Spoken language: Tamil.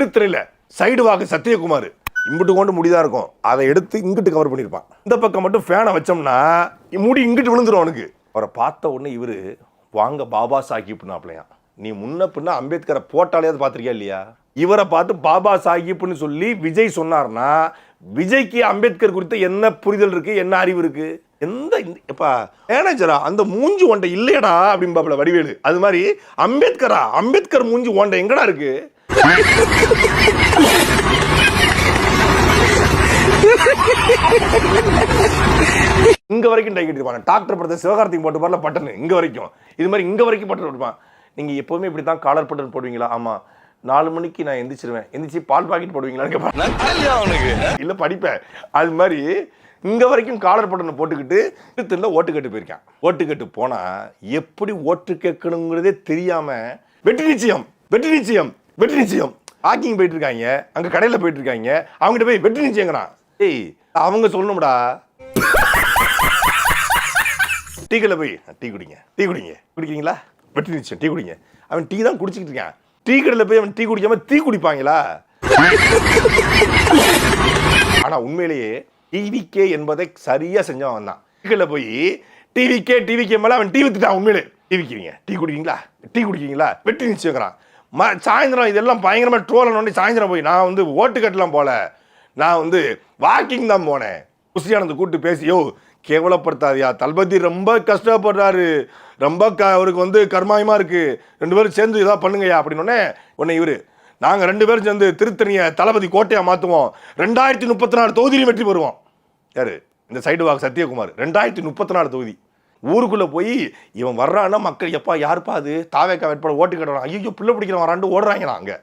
திருத்தணில சைடு வாக்கு சத்யகுமார் இங்கிட்டு கொண்டு முடிதான் இருக்கும், அதை எடுத்து இங்கிட்டு கவர் பண்ணியிருப்பான். இந்த பக்கம் மட்டும் ஃபேனை வச்சோம்னா முடி இங்கிட்டு விழுந்துடும் அவனுக்கு. அவரை பார்த்த உடனே இவரு வாங்க பாபா சாஹிப்னாப்லையா, நீ முன்ன பின்ன அம்பேத்கரை போட்டாலேயாவது பார்த்துருக்கியா இல்லையா? இவரை பார்த்து பாபா சாஹிப்னு சொல்லி விஜய் சொன்னார்னா விஜய்க்கு அம்பேத்கர் குறித்த என்ன புரிதல் இருக்கு, என்ன அறிவு இருக்கு? எந்த எப்பா மேனேஜரா அந்த மூஞ்சி ஒன்றை இல்லையடா அப்படின்னு பாப்பல வடிவேலு. அது மாதிரி அம்பேத்கரா, அம்பேத்கர் மூஞ்சி ஒன்றை எங்கடா இருக்கு? இங்க வரைக்கும் டை கட்டிருப்பாங்க. டாக்டர் படத்தை சிவகார்த்திக் போட்டு பாருல பட்டன் இங்க வரைக்கும், இது மாதிரி இங்க வரைக்கும் பட்டன் போட்டுப்பான். நீங்க எப்பவுமே இப்படி தான் காலர் பட்டன் போடுவீங்களா? ஆமா, 4 மணிக்கு நான் எந்திரிச்சிருவேன், எந்திரிச்சு பால் பாக்கெட் போடுவீங்களான்னு கேட்பேன். இல்ல படிப்பேன். அது மாதிரி இங்க வரைக்கும் காலர் பட்டனை போட்டுக்கிட்டு திருத்தணில ஓட்டு கேட்டு போயிருக்கேன். ஓட்டு கேட்டு போனா எப்படி ஓட்டு கேட்கணுங்கிறதே தெரியாம வெற்றி நிச்சயம் வெற்றி நிச்சயம் வெற்றி நிச்சயம் வாக்கிங் போயிட்டு இருக்காங்க, அங்க கடையில போயிட்டு இருக்காங்க, அவங்ககிட்ட போய் வெற்றி நிச்சயங்கிறான். ஏய் அவங்க சொல்லணும்டா, டீ கடையில போய் டீ குடிங்க, டீ குடிங்க, குடிக்கிறீங்களா? வெற்றி நிச்சயம் டீ குடிங்க. அவன் டீ தான் குடிச்சிக்கிட்டு இருக்கான். டீ கடையில போய் அவன் டீ குடிக்காம டீ குடிப்பாங்களா? ஆனா உண்மையிலேயே டிவிகே என்பதை சரியா செஞ்சவன் தான். டீ கடையில போய் டிவிகே மேல அவன் டீ வித்துட்டான். உண்மையிலே டீ விக்கிறீங்க, டீ குடிக்கீங்களா, டீ குடிக்கீங்களா, வெற்றி நிச்சயங்கிறான். சாயந்தரம் இதெல்லாம் பயங்கரமா ட்ரோல் பண்ணி சாயந்தரம் போய் நான் வந்து ஓட்டு கட்டலாம் போல, நான் வந்து வாக்கிங் தான் போனேன். குஷியானந்த கூட்டு பேசியோ கேவலப்படுத்தாதியா, தளபதி ரொம்ப கஷ்டப்படுறாரு, ரொம்ப அவருக்கு வந்து கர்மாயமா இருக்கு, 2 பேரும் சேர்ந்து இதாக பண்ணுங்கய்யா அப்படின்னு உடனே இவரு நாங்க 2 பேரும் சேர்ந்து திருத்தணியை தளபதி கோட்டையா மாத்துவோம், 2034 தொகுதியிலும் வெற்றி பெறுவோம். யாரு? இந்த சைடு வாக்கு சத்யகுமார். 2034 தொகுதி. ஊருக்குள்ள போய் இவன் வர்றான்னா மக்கள் எப்பா யாருப்பா அது தாவேக்கா வேட்பாளர் ஓட்டு கட்டுறான், ஐயோ பிள்ளை பிடிக்கிறவன் வரான்னு ஓடுறாங்க. அங்க